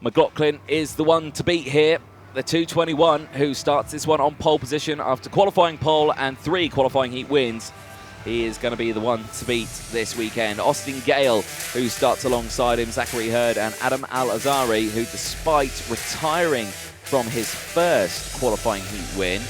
McLaughlin is the one to beat here. The 221 who starts this one on pole position after qualifying pole and 3 qualifying heat wins. He is going to be the one to beat this weekend. Austin Gale, who starts alongside him, Zachary Hurd and Adam Al-Azhari, who despite retiring from his first qualifying heat win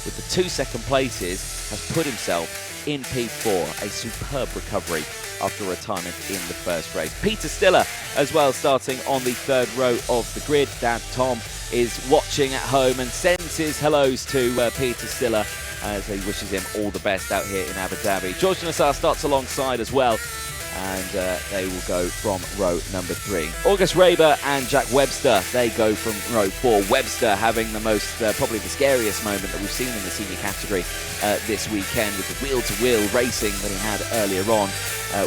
with the 2 second places, has put himself in P4, a superb recovery after retirement in the first race. Peter Stiller as well, starting on the 3rd row of the grid. Dad Tom is watching at home and sends his hellos to Peter Stiller as he wishes him all the best out here in Abu Dhabi. George Nassar starts alongside as well, and they will go from row number 3. August Raber and Jack Webster, they go from row 4. Webster having the most, probably the scariest moment that we've seen in the senior category this weekend, with the wheel-to-wheel racing that he had earlier on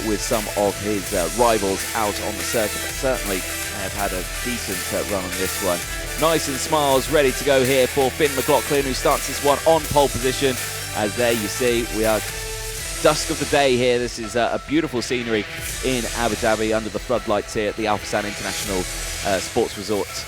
with some of his rivals out on the circuit. But certainly have had a decent run on this one. Nice and smiles, ready to go here for Finn McLaughlin, who starts this one on pole position. As there you see, we are dusk of the day here. This is a beautiful scenery in Abu Dhabi under the floodlights here at the Al Hassan International Sports Resort.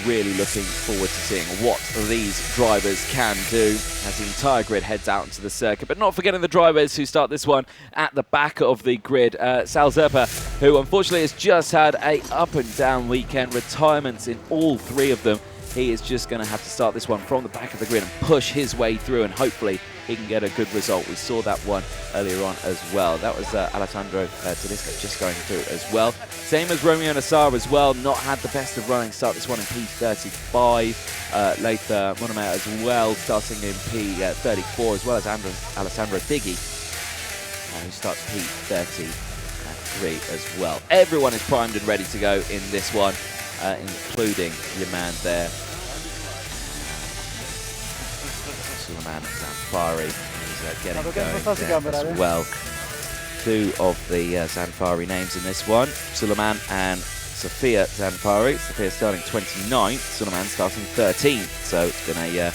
Really looking forward to seeing what these drivers can do as the entire grid heads out into the circuit. But not forgetting the drivers who start this one at the back of the grid. Sal Zerpa, who unfortunately has just had a up and down weekend, retirements in all 3 of them. He is just going to have to start this one from the back of the grid and push his way through, and hopefully he can get a good result. We saw that one earlier on as well. That was Alessandro Tedesco just going through as well. Same as Romeo Nassar as well, not had the best of running. Start this one in P35. Later, Monomet as well, starting in P34, as well as Alessandro Figgi, who starts P33 as well. Everyone is primed and ready to go in this one, including your man there, Suleiman Zanfari, who's getting going there as well. 2 of the Zanfari names in this one, Suleiman and Sophia Zanfari. Sophia starting 29th, Suleiman starting 13th. So it's been a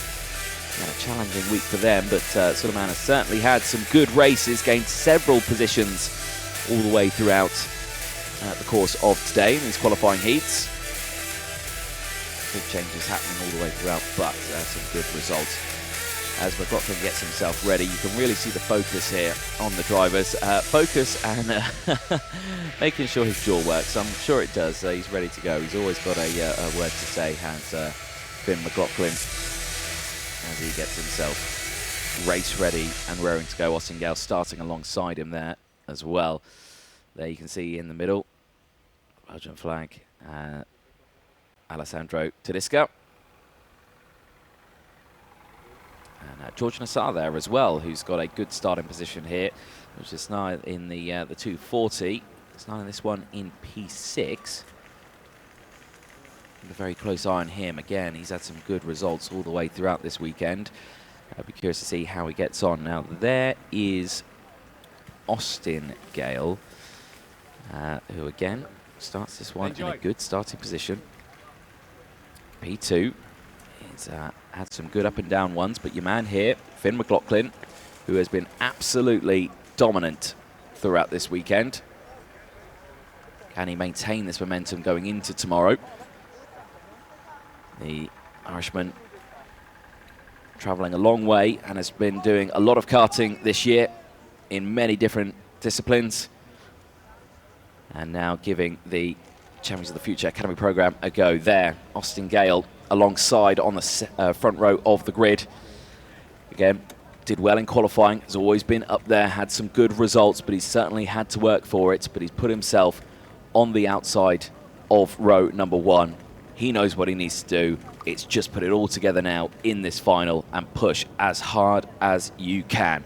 challenging week for them, but Suleiman has certainly had some good races, gained several positions all the way throughout the course of today in these qualifying heats. Big changes happening all the way throughout, but some good results. As McLaughlin gets himself ready, you can really see the focus here on the drivers. Focus and making sure his jaw works. I'm sure it does. He's ready to go. He's always got a word to say, has Finn McLaughlin, as he gets himself race ready and raring to go. Austin Gale starting alongside him there as well. There you can see in the middle, Belgian flag, Alessandro Tedesco. And George Nassar there as well, who's got a good starting position here, which is now in the 240. It's now in this one in P6. With a very close eye on him. Again, he's had some good results all the way throughout this weekend. I'll be curious to see how he gets on. Now, there is Austin Gale, who again starts this one in a good starting position. P2. He's had some good up and down ones, but your man here, Finn McLaughlin, who has been absolutely dominant throughout this weekend. Can he maintain this momentum going into tomorrow? The Irishman travelling a long way and has been doing a lot of karting this year in many different disciplines, and now giving the Champions of the Future Academy program a go there. Austin Gale alongside on the front row of the grid. Again, did well in qualifying, has always been up there, had some good results, but he's certainly had to work for it. But he's put himself on the outside of row number 1. He knows what he needs to do. It's just put it all together now in this final and push as hard as you can.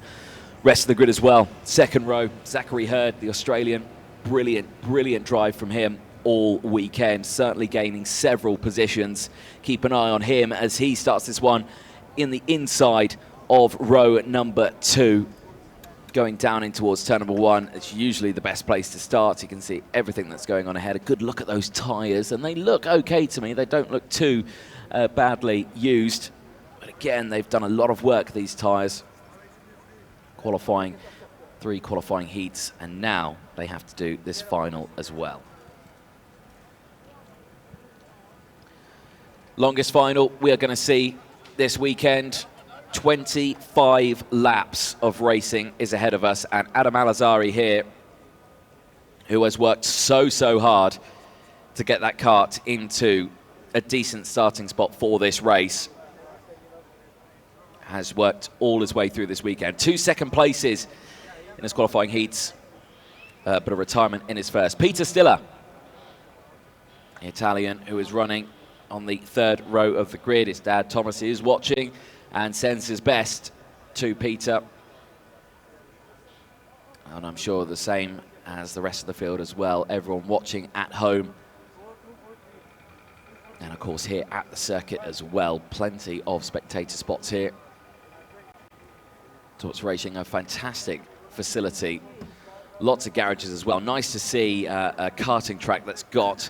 Rest of the grid as well. Second row, Zachary Hurd, the Australian. Brilliant drive from him all weekend, certainly gaining several positions. Keep an eye on him as he starts this one in the inside of row number 2, going down in towards turn number 1. It's usually the best place to start. You can see everything that's going on ahead. A good look at those tyres, and they look okay to me. They don't look too badly used, but again, they've done a lot of work, these tyres. Qualifying 3 qualifying heats, and now they have to do this final as well. Longest final we are going to see this weekend. 25 laps of racing is ahead of us, and Adam Al-Azhari here, who has worked so hard to get that kart into a decent starting spot for this race, has worked all his way through this weekend. 2 second places in his qualifying heats, but a retirement in his first. Peter Stiller, the Italian, who is running on the third row of the grid. His dad, Thomas, is watching and sends his best to Peter. And I'm sure the same as the rest of the field as well. Everyone watching at home. And of course here at the circuit as well. Plenty of spectator spots here. Torch Racing, a fantastic facility. Lots of garages as well. Nice to see a karting track that's got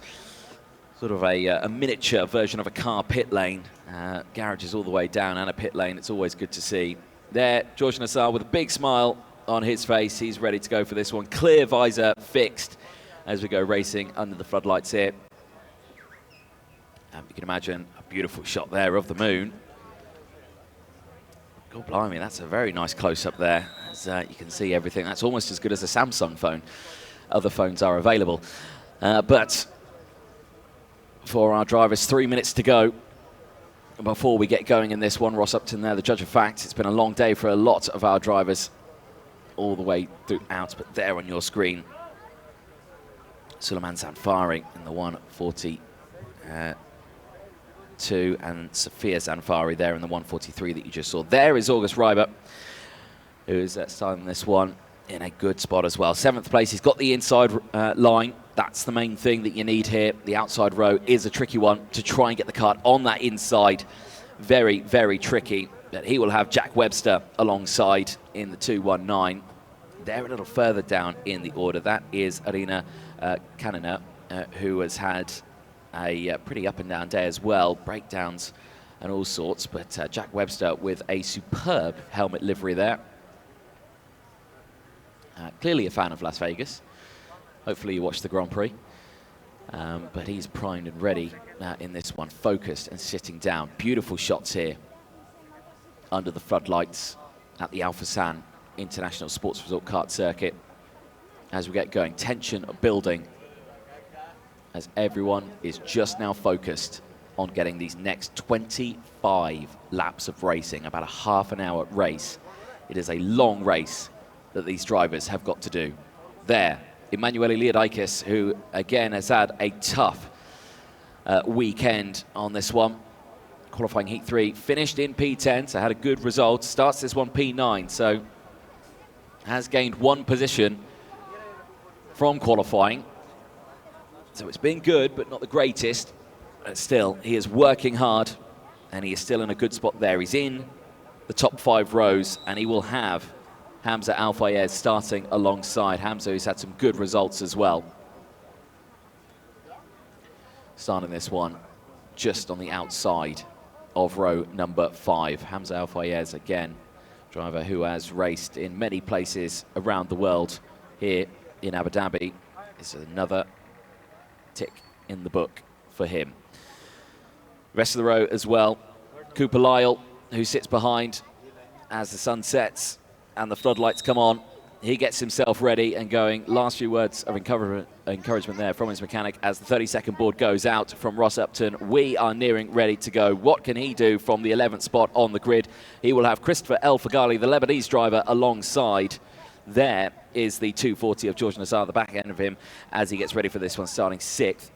sort of a miniature version of a car pit lane. Garages all the way down and a pit lane. It's always good to see. There, George Nassar with a big smile on his face. He's ready to go for this one. Clear visor fixed as we go racing under the floodlights here. And you can imagine a beautiful shot there of the moon. God blimey, that's a very nice close-up there. As you can see everything. That's almost as good as a Samsung phone. Other phones are available. But for our drivers, 3 minutes to go before we get going in this one. Ross Upton there, the judge of fact. It's been a long day for a lot of our drivers all the way throughout, but there on your screen, Suleiman Zanfari in the 142 and Sophia Zanfari there in the 143 that you just saw. There is August Reiber, who is starting this one in a good spot as well. 7th place, he's got the inside line. That's the main thing that you need here. The outside row is a tricky one to try and get the kart on that inside. Very tricky. But he will have Jack Webster alongside in the 219. They're a little further down in the order. That is Arina Kanina, who has had a pretty up and down day as well. Breakdowns and all sorts. But Jack Webster with a superb helmet livery there. Clearly a fan of Las Vegas. Hopefully you watched the Grand Prix. But he's primed and ready in this one, focused and sitting down. Beautiful shots here under the floodlights at the Al Fassan International Sports Resort Kart Circuit. As we get going, tension building as everyone is just now focused on getting these next 25 laps of racing, about a half an hour race. It is a long race that these drivers have got to do. There, Emanuele Liodakis, who again has had a tough weekend on this one. Qualifying Heat 3, finished in P10, so had a good result. Starts this one P9, so has gained 1 position from qualifying. So it's been good, but not the greatest. But still, he is working hard, and he is still in a good spot there. He's in the top 5 rows, and he will have Hamza Al-Fayez starting alongside. Hamza, who's had some good results as well. Starting this one just on the outside of row number 5. Hamza Al-Fayez, again, driver who has raced in many places around the world. Here in Abu Dhabi is another tick in the book for him. Rest of the row as well. Cooper Lyle, who sits behind as the sun sets and the floodlights come on. He gets himself ready and going. Last few words of encouragement there from his mechanic as the 30-second board goes out from Ross Upton. We are nearing ready to go. What can he do from the 11th spot on the grid? He will have Christopher El Faghali, the Lebanese driver, alongside. There is the 240 of George Nassar, the back end of him, as he gets ready for this one, starting 6th.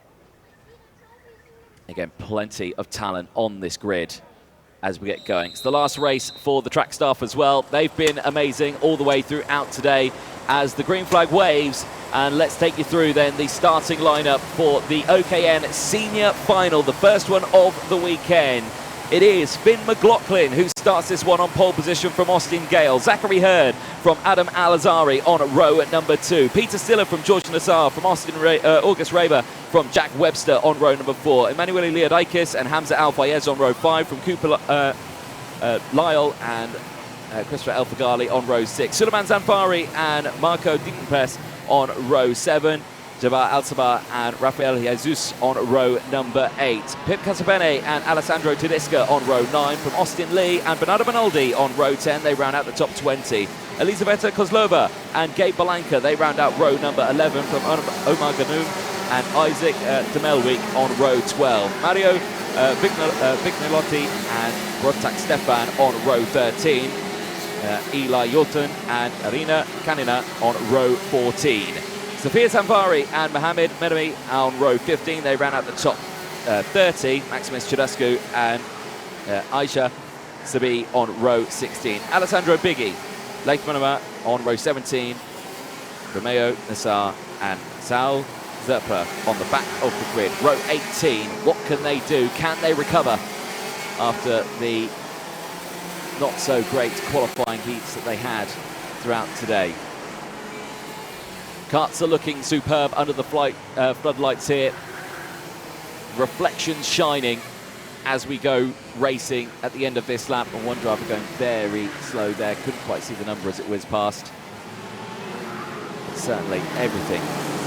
Again, plenty of talent on this grid as we get going. It's the last race for the track staff as well. They've been amazing all the way throughout today as the green flag waves. And let's take you through then the starting lineup for the OKN Senior Final, the first one of the weekend. It is Finn McLaughlin who starts this one on pole position from Austin Gale. Zachary Hurd from Adam Al-Azhari on row at number 2. Peter Stiller from George Nassar from August Reiber from Jack Webster on row number 4. Emanuele Liodakis and Hamza Al-Fayez on row 5 from Cooper Lyle and Christopher El Faghali on row 6. Suleiman Zanfari and Marco Dintenpress on row 7. Jabbar Al-Sabah and Rafael Jesus on row number 8. Pip Casabene and Alessandro Tedesca on row 9. From Austin Lee and Bernardo Benaldi on row 10. They round out the top 20. Elisabetta Kozlova and Gabe Balanka, they round out row number 11. From Omar Ganoum and Isaac Demelwijk on row 12. Mario Vignelotti and Brotak Stefan on row 13. Eli Yotun and Arina Kanina on row 14. Sofia Sanvari and Mohamed Medami on row 15. They ran out the top 30. Maximus Chudescu and Aisha Sabi on row 16. Alessandro Biggi, Leith Manama on row 17. Romeo Nassar and Sal Zerpa on the back of the grid. Row 18. What can they do? Can they recover after the not so great qualifying heats that they had throughout today? Karts are looking superb under the floodlights here. Reflections shining as we go racing at the end of this lap. And one driver going very slow there. Couldn't quite see the number as it whizzed past. But certainly everything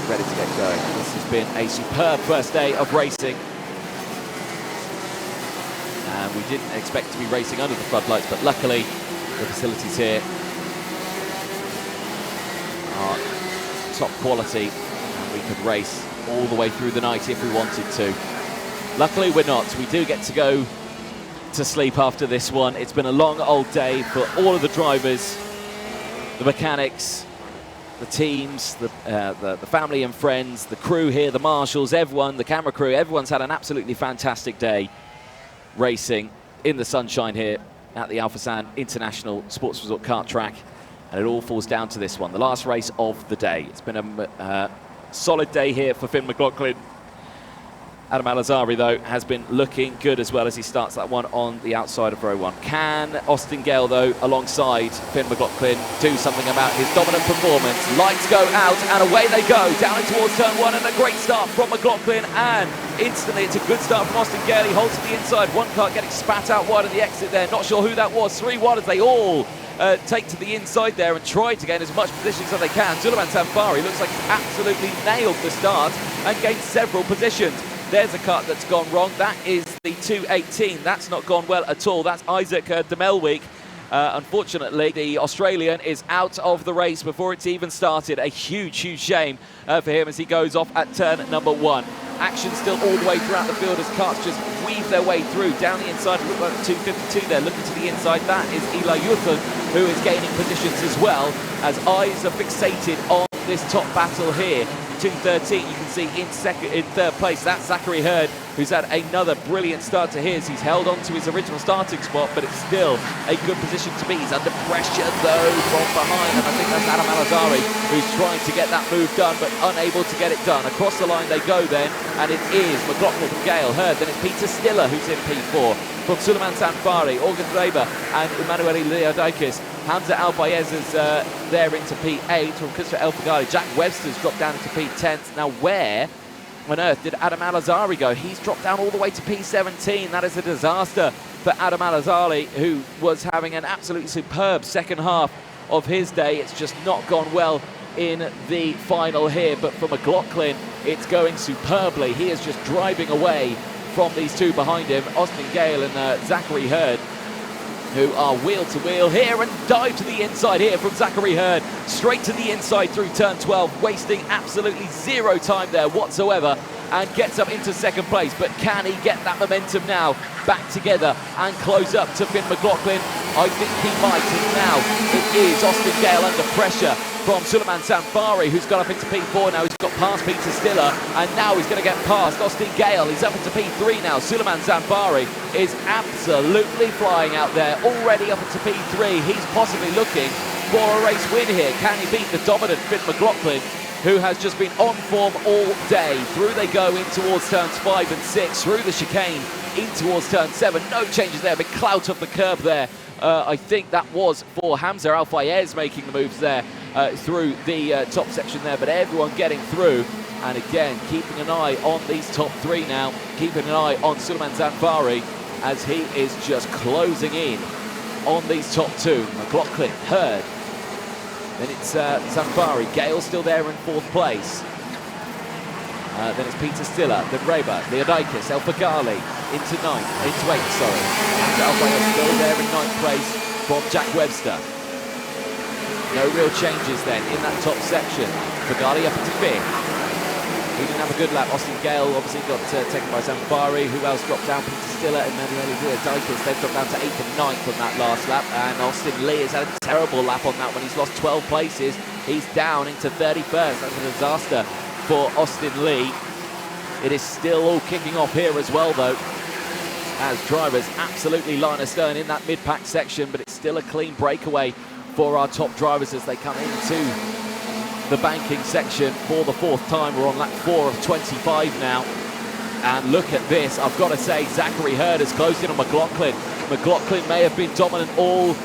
ready to get going. This has been a superb first day of racing. And we didn't expect to be racing under the floodlights, but luckily the facilities here are top quality and we could race all the way through the night if we wanted to. Luckily we're not. We do get to go to sleep after this one. It's been a long old day for all of the drivers, the mechanics, the teams, the family and friends, the crew here, the marshals, everyone, the camera crew. Everyone's had an absolutely fantastic day racing in the sunshine here at the Alphasan International Sports Resort Kart Track. And it all falls down to this one, the last race of the day. It's been a solid day here for Finn McLaughlin. Adam Al-Azhari, though, has been looking good as well as he starts that one on the outside of row 1. Can Austin Gale, though, alongside Finn McLaughlin, do something about his dominant performance? Lights go out and away they go, down towards turn 1, and a great start from McLaughlin, and instantly it's a good start from Austin Gale. He holds to the inside, one car getting spat out wide on the exit there. Not sure who that was. 3 wide as they all take to the inside there and try to gain as much positions as they can. Suleiman Sanfari looks like he's absolutely nailed the start and gained several positions. There's a cut that's gone wrong. That is the 218. That's not gone well at all. That's Isaac Demelwijk. Unfortunately, the Australian is out of the race before it's even started. A huge, huge shame for him as he goes off at turn number 1. Action still all the way throughout the field as carts just weave their way through. Down the inside, look like 252 there, looking to the inside. That is Eli Yuthan, who is gaining positions as well, as eyes are fixated on this top battle here. 213, you can see in third place. That's Zachary Hurd, who's had another brilliant start to his. He's held on to his original starting spot, but it's still a good position to be. He's under pressure, though, from behind, and I think that's Adam Al-Azhari who's trying to get that move done, but unable to get it done. Across the line they go then, and it is McLaughlin from Gale Hurd. Then it's Peter Stiller who's in P4. From Suleiman Sanfari, August Weber, and Emanuele Leodikis. Hamza Al-Fayez is there into P8. From Christopher El Fagari, Jack Webster's dropped down into P10. Now where on earth did Adam Al-Azhari go? He's dropped down all the way to P17. That is a disaster for Adam Al-Azhari, who was having an absolutely superb second half of his day. It's just not gone well in the final here, but for McLaughlin, it's going superbly. He is just driving away from these two behind him, Austin Gale and Zachary Hurd, who are wheel to wheel here, and dive to the inside here from Zachary Hurd, straight to the inside through turn 12, wasting absolutely zero time there whatsoever, and gets up into second place. But can he get that momentum now back together and close up to Finn McLaughlin? I think he might, and now it is Austin Gale under pressure from Suleiman Sanfari, who's gone up into P4 now. He's got past Peter Stiller, and now he's going to get past Austin Gale. He's up into P3 now. Suleiman Sanfari is absolutely flying out there, already up into P3. He's possibly looking for a race win here. Can he beat the dominant Finn McLaughlin, who has just been on form all day? Through they go in towards turns 5 and 6, through the chicane in towards turn 7. No changes there, big clout up the curb there. I think that was for Hamza Al-Fayez making the moves there through the top section there, but everyone getting through. And again, keeping an eye on these top 3 now, keeping an eye on Suleiman Sanfari as he is just closing in on these top 2. McLaughlin, Hurd, then it's Sanfari. Gale still there in 4th place. Then it's Peter Stiller, then Reba, Leodikis, El Fagali into 8th, sorry. And Alfredo still there in 9th place from Jack Webster. No real changes then in that top section. Fagali up into 5th. He didn't have a good lap. Austin Gale obviously got taken by Zanfari. Who else dropped down? Peter Stiller and Leodikis. They've dropped down to 8th and 9th on that last lap. And Austin Lee has had a terrible lap on that one. He's lost 12 places. He's down into 31st. That's a disaster for Austin Lee. It is still all kicking off here as well, though, as drivers absolutely line astern in that mid-pack section, but it's still a clean breakaway for our top drivers as they come into the banking section for the 4th time. We're on lap 4 of 25 now. And look at this. I've got to say, Zachary Hurd has closed in on McLaughlin. McLaughlin may have been dominant all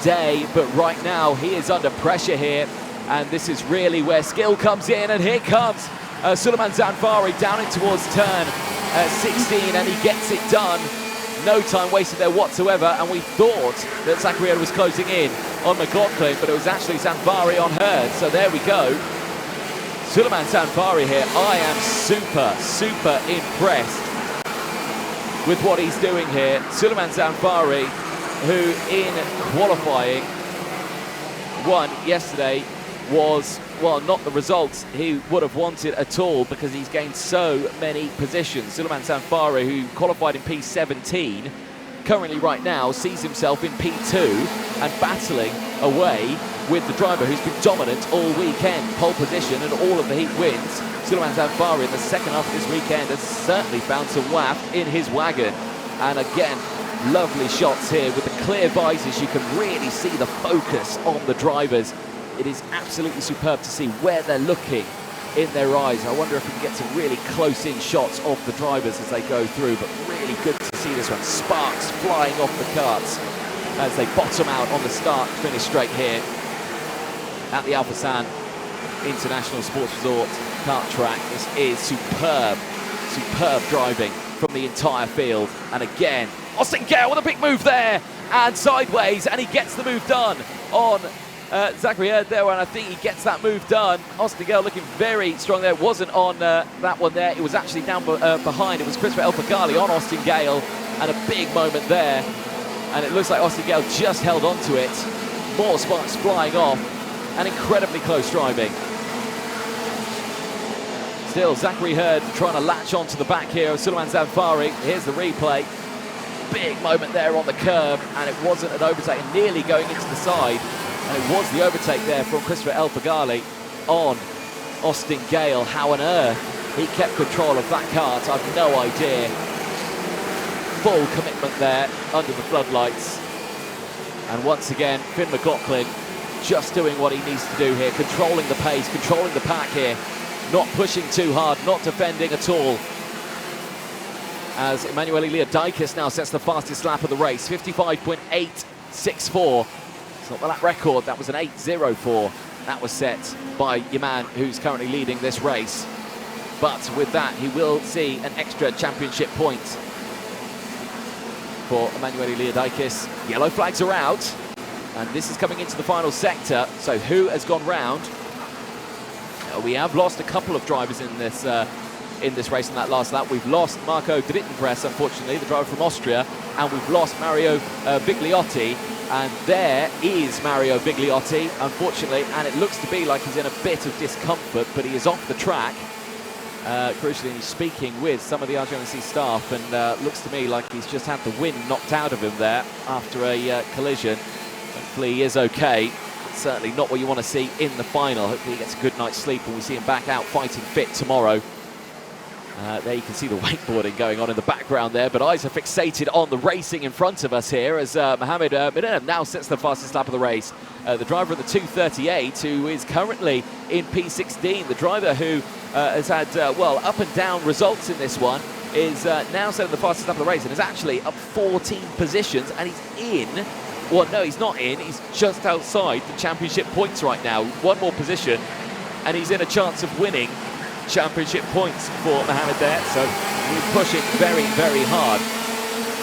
day, but right now he is under pressure here. And this is really where skill comes in. And here comes Suleiman Zanfari down in towards turn 16, and he gets it done. No time wasted there whatsoever, and we thought that Zachary Hurd was closing in on McLaughlin, but it was actually Zanfari on Hurd. So there we go. Suleiman Zanfari here. I am super impressed with what he's doing here. Suleiman Zanfari, who in qualifying won yesterday, was, well, not the results he would have wanted at all, because he's gained so many positions. Suleiman Zanfari, who qualified in P17, currently right now sees himself in P2 and battling away with the driver who's been dominant all weekend. Pole position and all of the heat wins. Suleiman Zanfari in the second half of this weekend has certainly found some waft in his wagon. And again, lovely shots here with the clear visors. You can really see the focus on the drivers. It is absolutely superb to see where they're looking in their eyes. I wonder if we can get some really close-in shots of the drivers as they go through, but really good to see this one. Sparks flying off the karts as they bottom out on the start-finish straight here at the Al Fassan International Sports Resort kart track. This is superb driving from the entire field. And again, Austin Gale with a big move there and sideways, and he gets the move done on Zachary Hurd there, and I think he gets that move done. Austin Gale looking very strong there. It wasn't on that one there. It was actually down behind. It was Christopher El Fagali on Austin Gale, and a big moment there. And it looks like Austin Gale just held on to it. More sparks flying off, and incredibly close driving. Still, Zachary Hurd trying to latch onto the back here of Suleiman Zanfari. Here's the replay. Big moment there on the curb, and it wasn't an overtake, nearly going into the side. And it was the overtake there from Christopher El Fagali on Austin Gale. How on earth he kept control of that kart, I've no idea. Full commitment there under the floodlights. And once again, Finn McLaughlin just doing what he needs to do here, controlling the pace, controlling the pack here, not pushing too hard, not defending at all. As Emanuele Leodikis now sets the fastest lap of the race, 55.864. It's not the lap record, that was an 8.04. That was set by your man who's currently leading this race. But with that, he will see an extra championship point for Emanuele Leodikis. Yellow flags are out, and this is coming into the final sector. So who has gone round? We have lost a couple of drivers in this race in that last lap. We've lost Marco Drittenpress, unfortunately, the driver from Austria, and we've lost Mario Bigliotti. And there is Mario Bigliotti, unfortunately, and it looks to be like he's in a bit of discomfort, but he is off the track. Crucially, he's speaking with some of the RGMC staff, and looks to me like he's just had the wind knocked out of him there after a collision. Hopefully he is okay. Certainly not what you want to see in the final. Hopefully he gets a good night's sleep and we see him back out fighting fit tomorrow. There you can see the wakeboarding going on in the background there, but eyes are fixated on the racing in front of us here as Mohamed Minenem now sets the fastest lap of the race. The driver of the 238, who is currently in P16, the driver who has had, well, up and down results in this one, is now setting the fastest lap of the race and is actually up 14 positions, and he's in, well, no, he's not in, he's just outside the championship points right now. One more position, and he's in a chance of winning championship points for Mohamed there, so he's pushing very, very hard.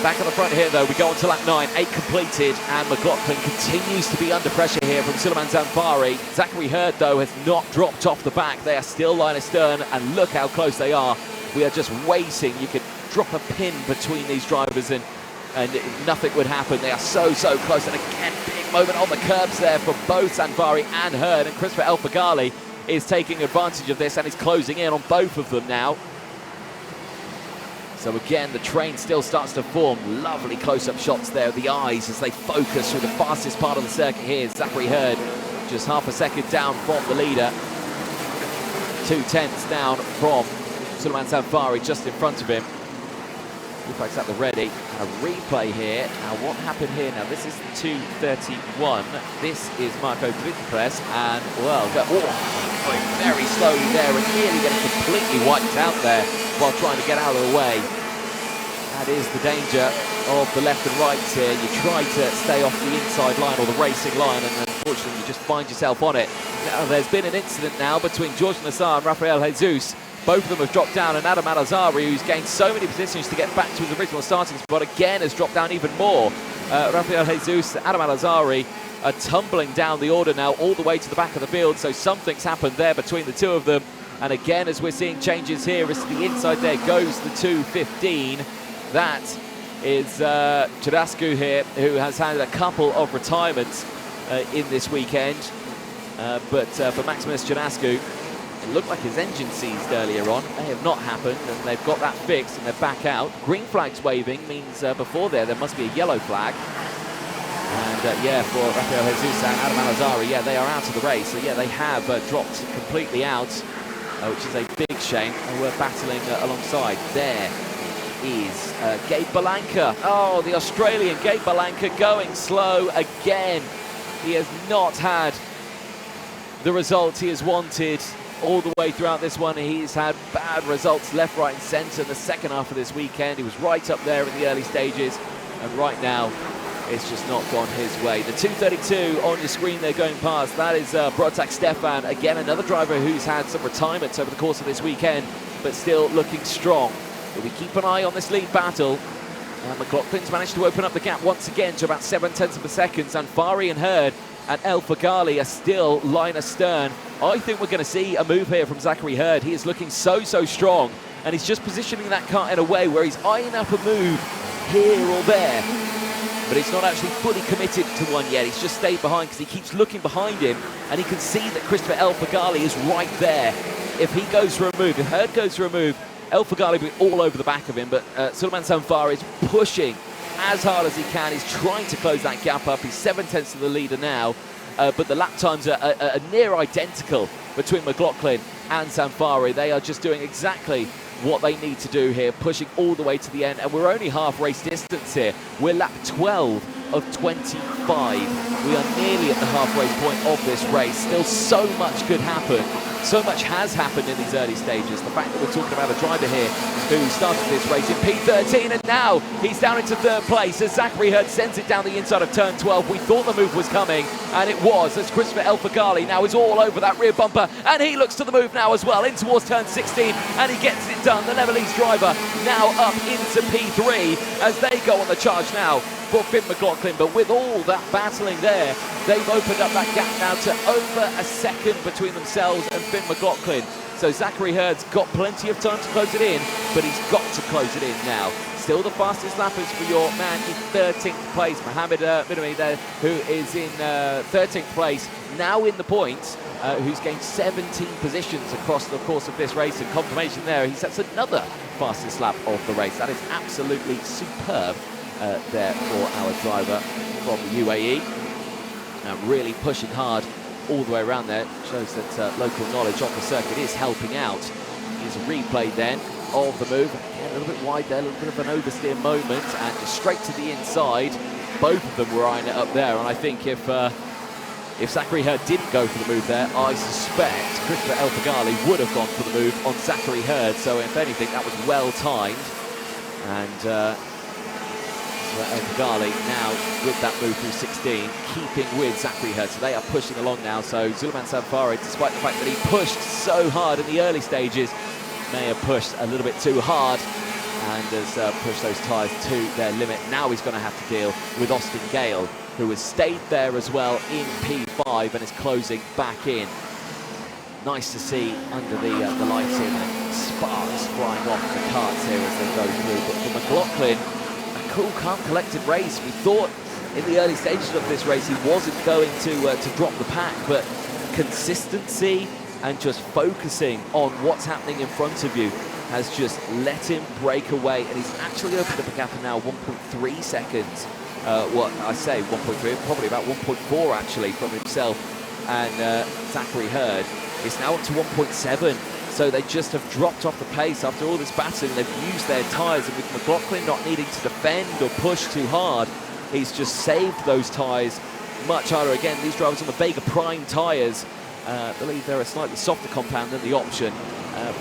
Back on the front here, though, we go on to lap 9, 8 completed, and McLaughlin continues to be under pressure here from Suleiman Zamfari. Zachary Hurd, though, has not dropped off the back. They are still line astern, and look how close they are. We are just waiting. You could drop a pin between these drivers and nothing would happen. They are so close, and again, big moment on the curbs there for both Zamfari and Hurd, and Christopher El Faghali is taking advantage of this and is closing in on both of them now. So again, the train still starts to form. Lovely close-up shots there of the eyes as they focus through the fastest part of the circuit here. Zachary Hurd just half a second down from the leader. 2/10 down from Suleiman Zamfari just in front of him. Reflex at the ready. A replay here. Now what happened here? Now this is 2:31. This is Marco Vitpress, and well, going very slowly there and nearly getting completely wiped out there while trying to get out of the way. That is the danger of the left and rights here. You try to stay off the inside line or the racing line, and unfortunately you just find yourself on it. Now there's been an incident now between George Nassar and Rafael Jesus. Both of them have dropped down, and Adam Al-Azhari, who's gained so many positions to get back to his original starting spot, again has dropped down even more. Rafael Jesus, Adam Al-Azhari are tumbling down the order now all the way to the back of the field, so something's happened there between the two of them. And again, as we're seeing changes here, as to the inside there goes the 2:15. That is Chadascu here, who has had a couple of retirements in this weekend. But for Maximus Chadascu, it looked like his engine seized earlier on. They have not happened, and they've got that fixed, and they're back out. Green flag's waving means before there must be a yellow flag. And yeah, for Rafael Jesus and Adam Al-Azhari, yeah, they are out of the race. So yeah, they have dropped completely out, which is a big shame. And we're battling alongside. There is Gabe Balanka. Oh, the Australian Gabe Balanka going slow again. He has not had the results he has wanted all the way throughout this one. He's had bad results left, right and centre. The second half of this weekend, he was right up there in the early stages, and right now it's just not gone his way. The 2:32 on your screen there going past, that is Brotak Stefan, again another driver who's had some retirements over the course of this weekend, but still looking strong. But we keep an eye on this lead battle. McLaughlin's managed to open up the gap once again to about 0.7 of a second. Zamfari and Hurd and El Faghali are still line astern. I think we're going to see a move here from Zachary Hurd. He is looking so strong, and he's just positioning that car in a way where he's eyeing up a move here or there, but he's not actually fully committed to one yet. He's just stayed behind because he keeps looking behind him, and he can see that Christopher El Faghali is right there. If he goes for a move, if Hurd goes for a move, El Faghali will be all over the back of him, but Suleiman Zamfari is pushing as hard as he can. He's trying to close that gap up. He's 0.7 of the leader now, but the lap times are near identical between McLaughlin and Zamfari. They are just doing exactly what they need to do here, pushing all the way to the end, and we're only half race distance here. We're lap 12 of 25. We are nearly at the halfway point of this race. Still so much could happen. So much has happened in these early stages. The fact that we're talking about a driver here who started this race in P13, and now he's down into third place as Zachary Hurd sends it down the inside of turn 12. We thought the move was coming, and it was, as Christopher El Faghali now is all over that rear bumper, and he looks to the move now as well, in towards turn 16, and he gets it done. The Lebanese driver now up into P3 as they go on the charge now for Finn McLaughlin. But with all that battling there, they've opened up that gap now to over a second between themselves and Finn McLaughlin. So Zachary Hurd's got plenty of time to close it in, but he's got to close it in now. Still the fastest lappers for your man in 13th place, Mohamed Minami there, who is in 13th place, now in the points, who's gained 17 positions across the course of this race, and confirmation there, he sets another fastest lap of the race. That is absolutely superb there for our driver from the UAE. Really pushing hard all the way around there. Shows that local knowledge of the circuit is helping out. Here's a replay then of the move. Again, a little bit wide there, a little bit of an oversteer moment, and just straight to the inside. Both of them were eyeing it up there, and I think if Zachary Hurd didn't go for the move there, I suspect Christopher El Faghali would have gone for the move on Zachary Hurd. So if anything, that was well timed. And El Faghali now with that move through 16, keeping with Zachary Hurd. So they are pushing along now. So Suleiman Zamfari, despite the fact that he pushed so hard in the early stages, may have pushed a little bit too hard. and has pushed those tyres to their limit. Now he's going to have to deal with Austin Gale, who has stayed there as well in P5 and is closing back in. Nice to see under the lighting and sparks flying off the karts here as they go through. But for McLaughlin, a cool, calm, collected race. We thought in the early stages of this race he wasn't going to drop the pack, but consistency and just focusing on what's happening in front of you has just let him break away, and he's actually opened up a gap of now 1.3 seconds. What I say, 1.3, probably about 1.4 actually from himself and Zachary Hurd. It's now up to 1.7, so they just have dropped off the pace after all this battling. They've used their tyres, and with McLaughlin not needing to defend or push too hard, he's just saved those tyres much harder. Again, these drivers on the Vega Prime tyres, I believe they're a slightly softer compound than the option,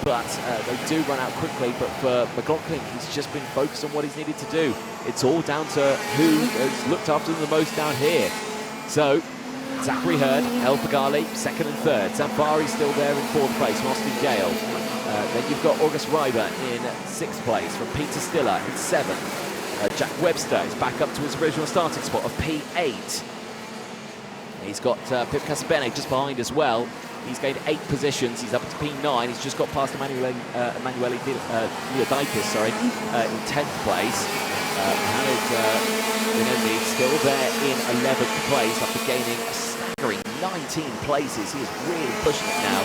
but they do run out quickly. But for McLaughlin, he's just been focused on what he's needed to do. It's all down to who has looked after them the most down here. So Zachary Hurd, El Fagali, second and third. Zamfari still there in fourth place from Austin Gale. Then you've got August Reiber in sixth place from Peter Stiller in seventh. Jack Webster is back up to his original starting spot of P8. He's got Pip Casabene just behind as well. He's gained 8 positions. He's up to P9. He's just got past Emanuele Leodikis, in 10th place. Mohamed Benendi still there in 11th place after gaining a staggering 19 places. He is really pushing it now.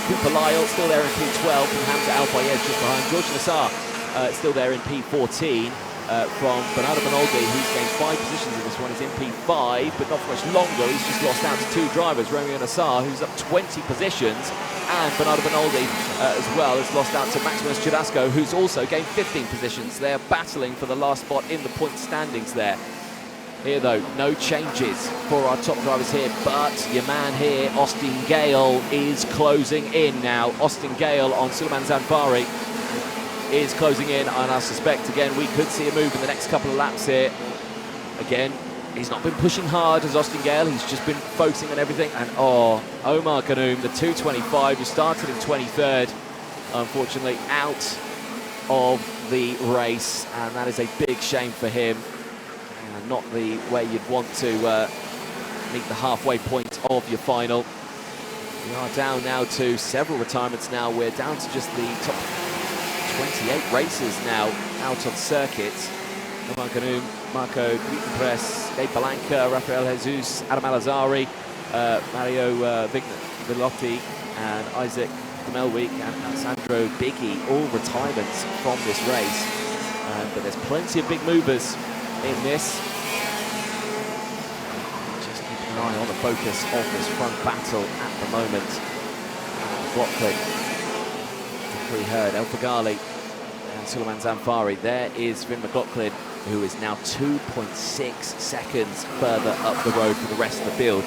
Cooper Lyle still there in P12 from Hamza Al-Bayez just behind. George Nassar still there in P14. From Bernardo Benoldi, who's gained 5 positions in this one. He's in P5, but not for much longer. He's just lost out to 2 drivers, Romeo Nassar, who's up 20 positions, and Bernardo Benoldi as well has lost out to Maximus Chudasco, who's also gained 15 positions. They're battling for the last spot in the point standings there. Here, though, no changes for our top drivers here, but your man here, Austin Gale, is closing in now. Austin Gale on Suleiman Zanfari is closing in, and I suspect, again, we could see a move in the next couple of laps here. Again, he's not been pushing hard as Austin Gale. He's just been focusing on everything. And, Omar Ganoum, the 225, who started in 23rd, unfortunately out of the race, and that is a big shame for him. Not the way you'd want to meet the halfway point of your final. We are down now to several retirements now. We're down to just the top 28 races now out on circuits. Omar Ganoum, Marco Guitenpress, Gabe Balanca, Rafael Jesus, Adam Alazari, Mario Villotti, and Isaac Demelweek and Alessandro Biggie, all retirements from this race. But there's plenty of big movers in this. Just keep an eye on the focus of this front battle at the moment. McLaughlin, we heard El Fagali and Suleiman Zanfari. There is Finn McLaughlin, who is now 2.6 seconds further up the road for the rest of the field.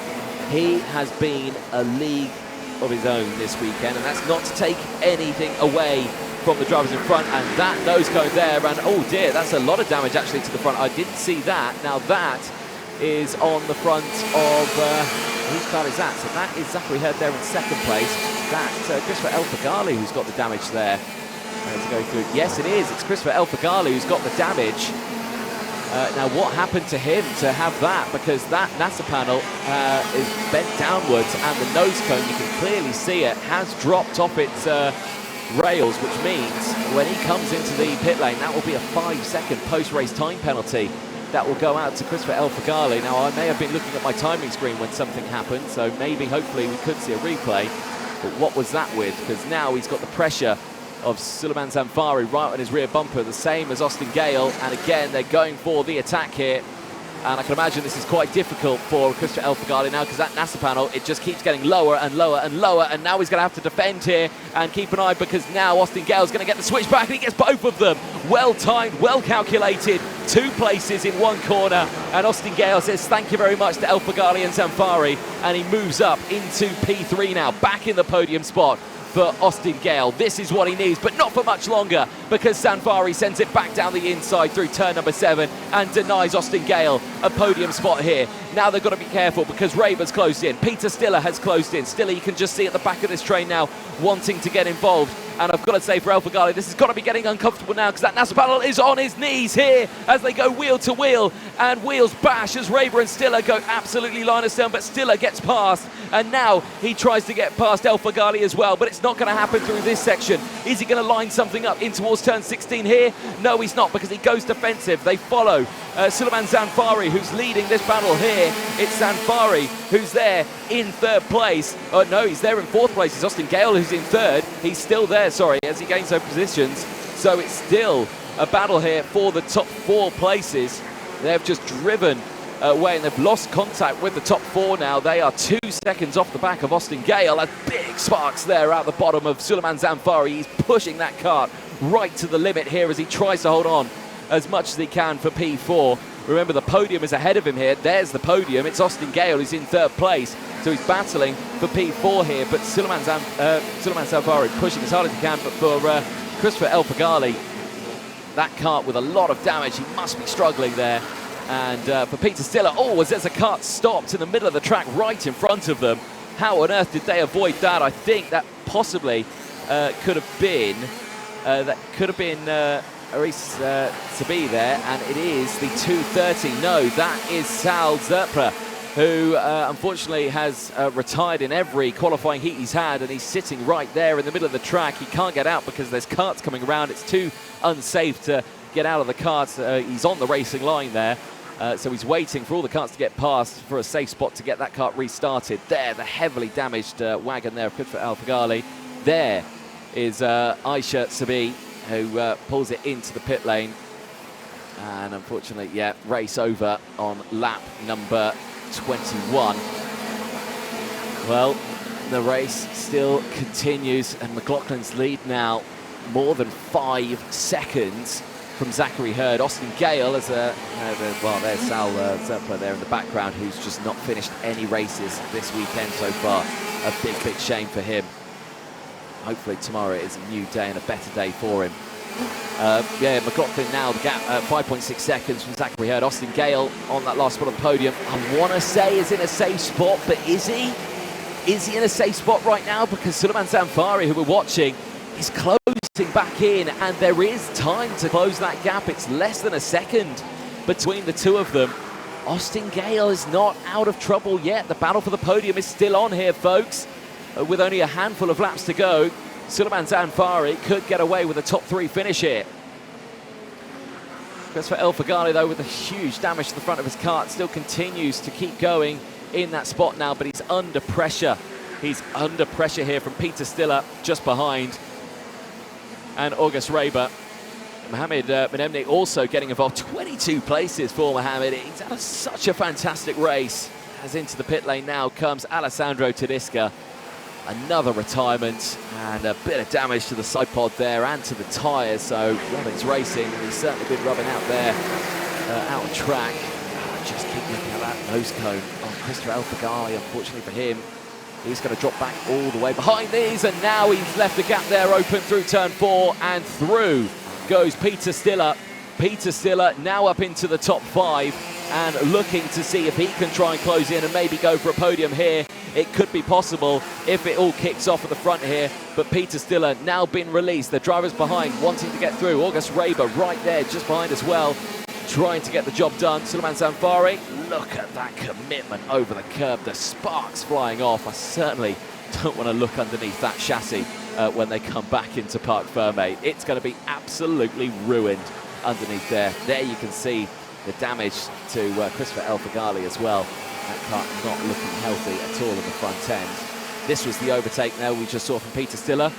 He has been a league of his own this weekend, and that's not to take anything away from the drivers in front. And that nose cone there, and oh dear, that's a lot of damage actually to the front. I didn't see that. Now that is on the front of whose car is that? So that is Zachary Hurd there in second place. That's Christopher El Fagali who's got the damage there. To go through. Yes, it is. It's Christopher El Fagali who's got the damage. Now, what happened to him to have that? Because that NASA panel is bent downwards, and the nose cone, you can clearly see it, has dropped off its rails, which means when he comes into the pit lane, that will be a 5-second post-race time penalty that will go out to Christopher El Fagali. Now, I may have been looking at my timing screen when something happened, so maybe, hopefully, we could see a replay. But what was that with? Because now he's got the pressure of Suleiman Zanfari right on his rear bumper, the same as Austin Gale, and again they're going for the attack here, and I can imagine this is quite difficult for Christopher El Fagali now, because that NASA panel, it just keeps getting lower and lower and lower, and now he's going to have to defend here and keep an eye, because now Austin Gale's going to get the switch back, and he gets both of them. Well timed, well calculated, 2 places in 1 corner, and Austin Gale says thank you very much to El Fagali and Zanfari, and he moves up into P3 now, back in the podium spot for Austin Gale. This is what he needs, but not for much longer, because Zanfari sends it back down the inside through turn number 7 and denies Austin Gale a podium spot here. Now they've got to be careful, because Raber's closed in. Peter Stiller has closed in. Stiller, you can just see at the back of this train now, wanting to get involved And I've got to say, for El Faghali, this has got to be getting uncomfortable now, because that NASA battle is on his knees here as they go wheel to wheel, and wheels bash as Raber and Stiller go absolutely line us down, but Stiller gets past, and now he tries to get past El Faghali as well, but it's not going to happen through this section. Is he going to line something up in towards turn 16 here? No, he's not, because he goes defensive. They follow Suleiman Zanfari, who's leading this battle here. It's Zanfari who's there in third place. Oh no, he's there in fourth place. It's Austin Gale who's in third. He's still there, sorry, as he gains those positions. So it's still a battle here for the top 4 places. They've just driven away and they've lost contact with the top 4 now. They are 2 seconds off the back of Austin Gale. And big sparks there out the bottom of Suleiman Zanfari. He's pushing that kart right to the limit here as he tries to hold on as much as he can for P4. Remember, the podium is ahead of him here. There's the podium. It's Austin Gale who's in third place. So he's battling for P4 here. But Suleiman Zanfari pushing as hard as he can. But for Christopher El Faghali, that kart with a lot of damage. He must be struggling there. And for Peter Stiller, there's a kart stopped in the middle of the track right in front of them. How on earth did they avoid that? I think that possibly could have been a race to be there, and it is the 2:30. No, that is Sal Zerpla, who unfortunately has retired in every qualifying heat he's had, and he's sitting right there in the middle of the track. He can't get out because there's karts coming around. It's too unsafe to get out of the karts. He's on the racing line there, so he's waiting for all the karts to get past for a safe spot to get that kart restarted. There, the heavily damaged wagon there of Christopher El Faghali. There is Aisha Sabi, who pulls it into the pit lane. And unfortunately, yeah, race over on lap number 21. Well, the race still continues, and McLaughlin's lead now more than 5 seconds from Zachary Hurd. Austin Gale, there's Sal Zerpla there in the background, who's just not finished any races this weekend so far. A big shame for him. Hopefully tomorrow is a new day and a better day for him. McLaughlin now, the gap 5.6 seconds from Zachary Hurd. Austin Gale on that last spot on the podium, I want to say is in a safe spot, but is he? Is he in a safe spot right now? Because Suleiman Zanfari, who we're watching, is closing back in, and there is time to close that gap. It's less than a second between the two of them. Austin Gale is not out of trouble yet. The battle for the podium is still on here, folks. With only a handful of laps to go, Suleiman Zanfari could get away with a top 3 finish here. Christopher El Faghali, though, with a huge damage to the front of his kart, still continues to keep going in that spot now, but he's under pressure. He's under pressure here from Peter Stiller, just behind, and August Raber. Mohamed Menemni also getting involved. 22 places for Mohamed. He's had such a fantastic race. As into the pit lane now comes Alessandro Tedesca. Another retirement and a bit of damage to the side pod there and to the tyres. So Robin's racing, and he's certainly been rubbing out there, out of track. Just keep looking at that nose cone on Christopher El Faghali. Unfortunately for him, he's going to drop back all the way behind these, and now he's left the gap there open through turn 4, and through goes Peter Stiller. Peter Stiller now up into the top 5 and looking to see if he can try and close in and maybe go for a podium here. It could be possible if it all kicks off at the front here, but Peter Stiller now been released. The driver's behind, wanting to get through. August Raber right there, just behind as well, trying to get the job done. Suleiman Zanfari, look at that commitment over the curb. The sparks flying off. I certainly don't want to look underneath that chassis when they come back into Parc Ferme. It's going to be absolutely ruined underneath there. There you can see the damage to Christopher El Faghali as well. That kart not looking healthy at all in the front end. This was the overtake now we just saw from Peter Stiller.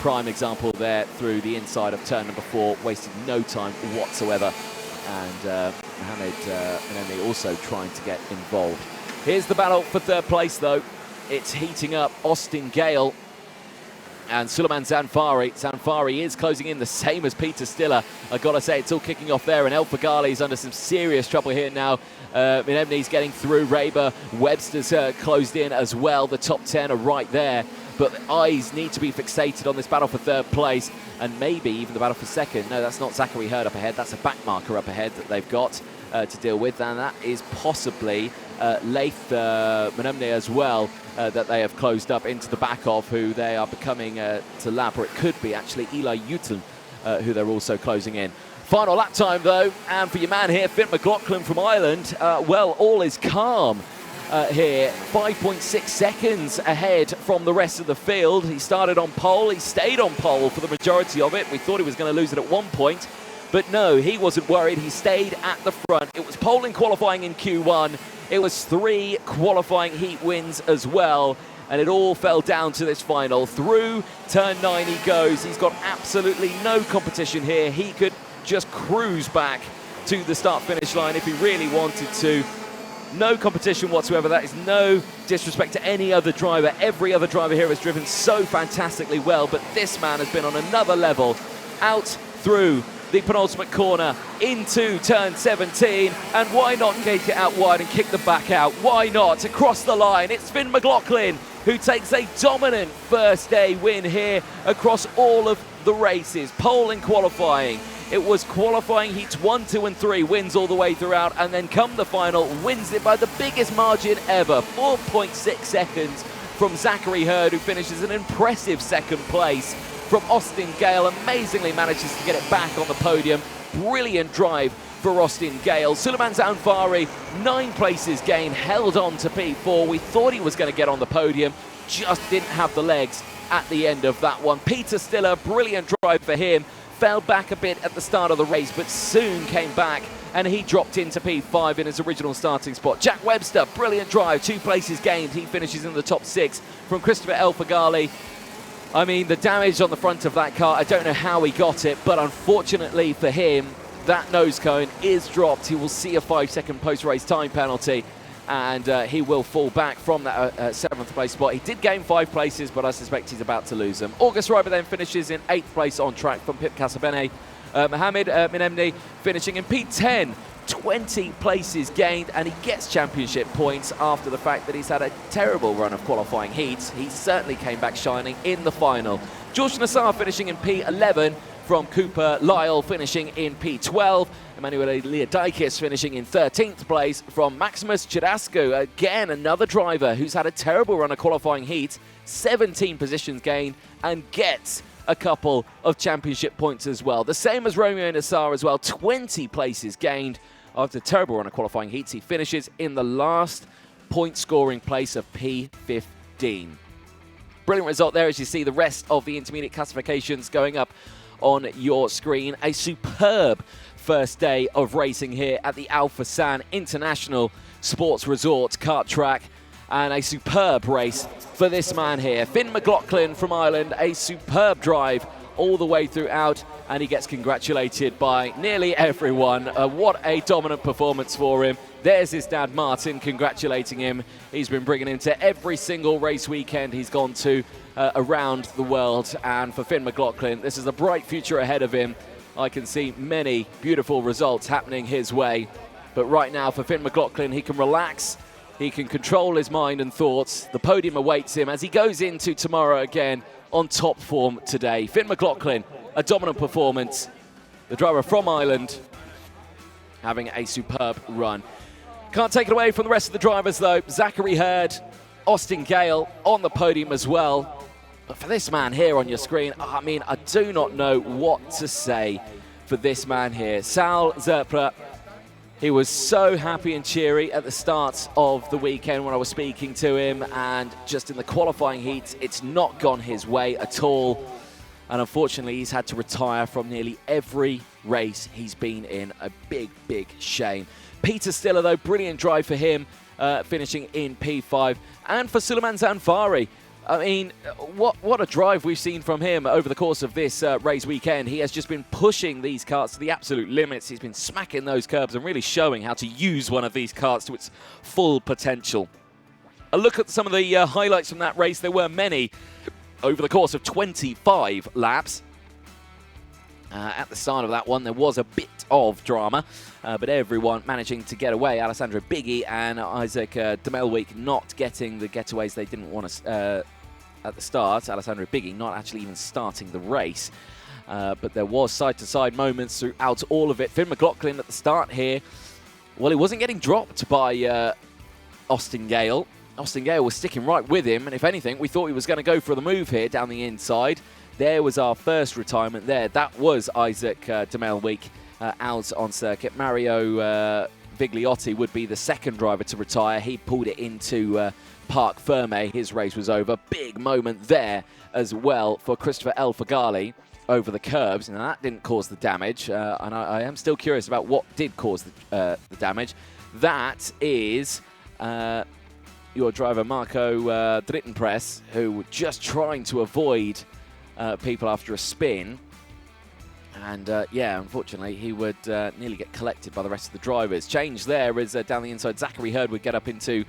Prime example there through the inside of turn number 4, wasted no time whatsoever. And Mohamed Menemni also trying to get involved. Here's the battle for third place though. It's heating up. Austin Gale and Suleiman Zanfari. Zanfari is closing in the same as Peter Stiller. I've got to say, it's all kicking off there, and El Faghali is under some serious trouble here now. Menemni's getting through. Raber, Webster's closed in as well. The top 10 are right there, but the eyes need to be fixated on this battle for third place, and maybe even the battle for second. No, that's not Zachary Hurd up ahead. That's a back marker up ahead that they've got. to deal with, and that is possibly Leith Menemne as well, that they have closed up into the back of, who they are becoming to lap, or it could be actually Eli Uton, who they're also closing in. Final lap time though, and for your man here, Finn McLaughlin from Ireland, well, all is calm here. 5.6 seconds ahead from the rest of the field. He started on pole, he stayed on pole for the majority of it. We thought he was going to lose it at one point, but no, he wasn't worried. He stayed at the front. It was pole in qualifying in Q1. It was 3 qualifying heat wins as well, and it all fell down to this final. Through turn 9 he goes. He's got absolutely no competition here. He could just cruise back to the start-finish line if he really wanted to. No competition whatsoever. That is no disrespect to any other driver. Every other driver here has driven so fantastically well, but this man has been on another level. Out through the penultimate corner into turn 17, and why not take it out wide and kick the back out? Why not? Across the line, it's Finn McLaughlin who takes a dominant first day win here across all of the races. Pole in qualifying. It was qualifying heats 1, 2 and 3, wins all the way throughout, and then come the final, wins it by the biggest margin ever, 4.6 seconds from Zachary Hurd, who finishes an impressive second place. From Austin Gale, amazingly manages to get it back on the podium. Brilliant drive for Austin Gale. Suleiman Zanfari, 9 places gained, held on to P4. We thought he was going to get on the podium, just didn't have the legs at the end of that one. Peter Stiller, brilliant drive for him. Fell back a bit at the start of the race, but soon came back, and he dropped into P5 in his original starting spot. Jack Webster, brilliant drive, 2 places gained. He finishes in the top 6. From Christopher El Fagali, I mean, the damage on the front of that car, I don't know how he got it, but unfortunately for him, that nose cone is dropped. He will see a 5-second post-race time penalty, and he will fall back from that 7th place spot. He did gain 5 places, but I suspect he's about to lose them. August Reiber then finishes in 8th place on track from Pip Casabene. Mohamed Menemne finishing in P10, 20 places gained, and he gets championship points after the fact that he's had a terrible run of qualifying heats. He certainly came back shining in the final. George Nassar finishing in P11, from Cooper Lyle finishing in P12. Emanuele Leodikis finishing in 13th place from Maximus Chirasco. Again, another driver who's had a terrible run of qualifying heat. 17 positions gained and gets a couple of championship points as well. The same as Romeo Nassar as well. 20 places gained after a terrible run of qualifying heats. He finishes in the last point scoring place of P15. Brilliant result there as you see the rest of the intermediate classifications going up on your screen. A superb first day of racing here at the Al Fassan International Sports Resort kart track, and a superb race for this man here, Finn McLaughlin from Ireland. A superb drive all the way throughout, and he gets congratulated by nearly everyone. What a dominant performance for him. There's his dad Martin congratulating him. He's been bringing him to every single race weekend he's gone to around the world, and for Finn McLaughlin, this is a bright future ahead of him. I can see many beautiful results happening his way, but right now for Finn McLaughlin, he can relax, he can control his mind and thoughts. The podium awaits him as he goes into tomorrow again on top form today. Finn McLaughlin, a dominant performance. The driver from Ireland having a superb run. Can't take it away from the rest of the drivers though. Zachary Hurd, Austin Gale on the podium as well. But for this man here on your screen, I mean, I do not know what to say for this man here. Sal Zerpler, he was so happy and cheery at the start of the weekend when I was speaking to him, and just in the qualifying heats, it's not gone his way at all. And unfortunately, he's had to retire from nearly every race he's been in. A big, big shame. Peter Stiller, though, brilliant drive for him, finishing in P5. And for Suleiman Zanfari, I mean, what a drive we've seen from him over the course of this race weekend. He has just been pushing these karts to the absolute limits. He's been smacking those curbs and really showing how to use one of these karts to its full potential. A look at some of the highlights from that race. There were many over the course of 25 laps. At the start of that one, there was a bit of drama, but everyone managing to get away. Alessandro Biggie and Isaac Demelweek not getting the getaways they didn't want to at the start. Alessandro Biggie not actually even starting the race, but there was side-to-side moments throughout all of it. Finn McLaughlin at the start here, Well, he wasn't getting dropped by Austin Gale. Austin Gale was sticking right with him, and if anything, we thought he was going to go for the move here down the inside. There was our first retirement there. That was Isaac Demelweek out on circuit. Mario Vigliotti would be the second driver to retire. He pulled it into Parc Ferme. His race was over. Big moment there as well for Christopher El Fagali over the curbs. Now, that didn't cause the damage, and I am still curious about what did cause the damage. That is your driver, Marco Drittenpress, who was just trying to avoid people after a spin. And, yeah, unfortunately, he would nearly get collected by the rest of the drivers. Change there is down the inside. Zachary Hurd would get up into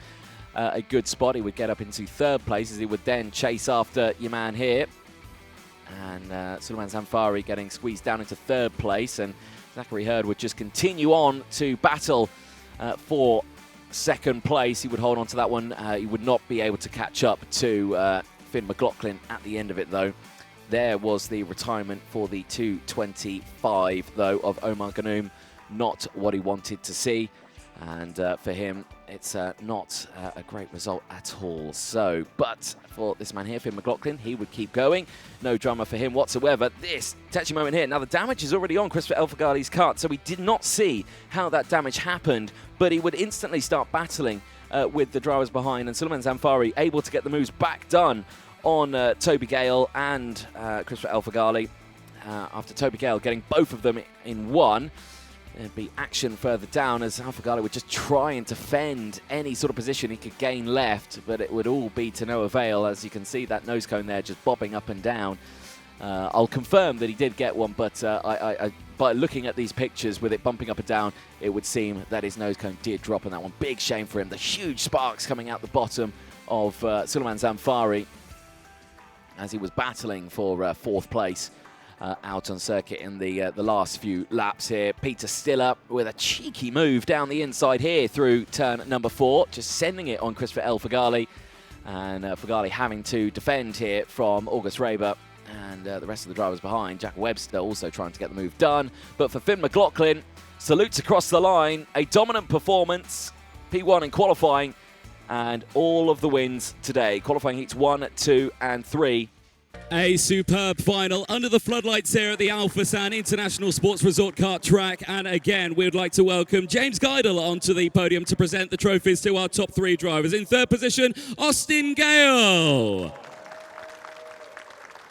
a good spot. He would get up into third place as he would then chase after your man here. And Suleiman Zamfari getting squeezed down into third place. And Zachary Hurd would just continue on to battle for second place. He would hold on to that one. He would not be able to catch up to Finn McLaughlin at the end of it, though. There was the retirement for the 225, though, of Omar Ghannoum. Not what he wanted to see. And for him, it's not a great result at all. So, but for this man here, Finn McLaughlin, he would keep going. No drama for him whatsoever. This touchy moment here. Now, the damage is already on Christopher El Fagali's kart, so we did not see how that damage happened, but he would instantly start battling with the drivers behind, and Suleiman Zamfari able to get the moves back done on Toby Gale and Christopher El Fagali. After Toby Gale getting both of them in one, there'd be action further down as El Fagali would just try and defend any sort of position he could gain left, but it would all be to no avail. As you can see, that nose cone there just bobbing up and down. I'll confirm that he did get one, but by looking at these pictures with it bumping up and down, it would seem that his nose cone did drop on that one. Big shame for him. The huge sparks coming out the bottom of Suleiman Zamfari as he was battling for fourth place out on circuit in the last few laps here. Peter Stiller with a cheeky move down the inside here through turn number 4, just sending it on Christopher El Fagali. And Fagali having to defend here from August Raber and the rest of the drivers behind. Jack Webster also trying to get the move done. But for Finn McLaughlin, salutes across the line. A dominant performance, P1 in qualifying, and all of the wins today. Qualifying heats 1, 2, and 3. A superb final under the floodlights here at the Al Fassan International Sports Resort Kart Track. And again, we would like to welcome James Geidel onto the podium to present the trophies to our top 3 drivers. In third position, Austin Gale.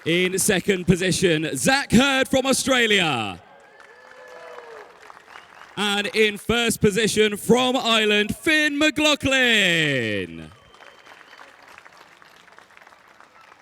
In second position, Zach Hurd from Australia. And in first position from Ireland, Finn McLaughlin.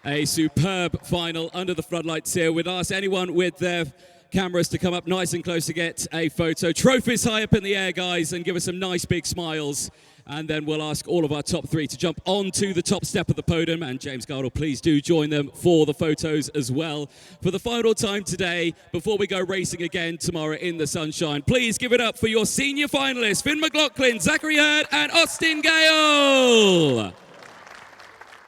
A superb final under the floodlights here. We'd ask anyone with their cameras to come up nice and close to get a photo. Trophies high up in the air, guys, and give us some nice big smiles. And then we'll ask all of our top 3 to jump onto the top step of the podium. And James Gardel, please do join them for the photos as well. For the final time today, before we go racing again tomorrow in the sunshine, please give it up for your senior finalists, Finn McLaughlin, Zachary Hurd, and Austin Gale.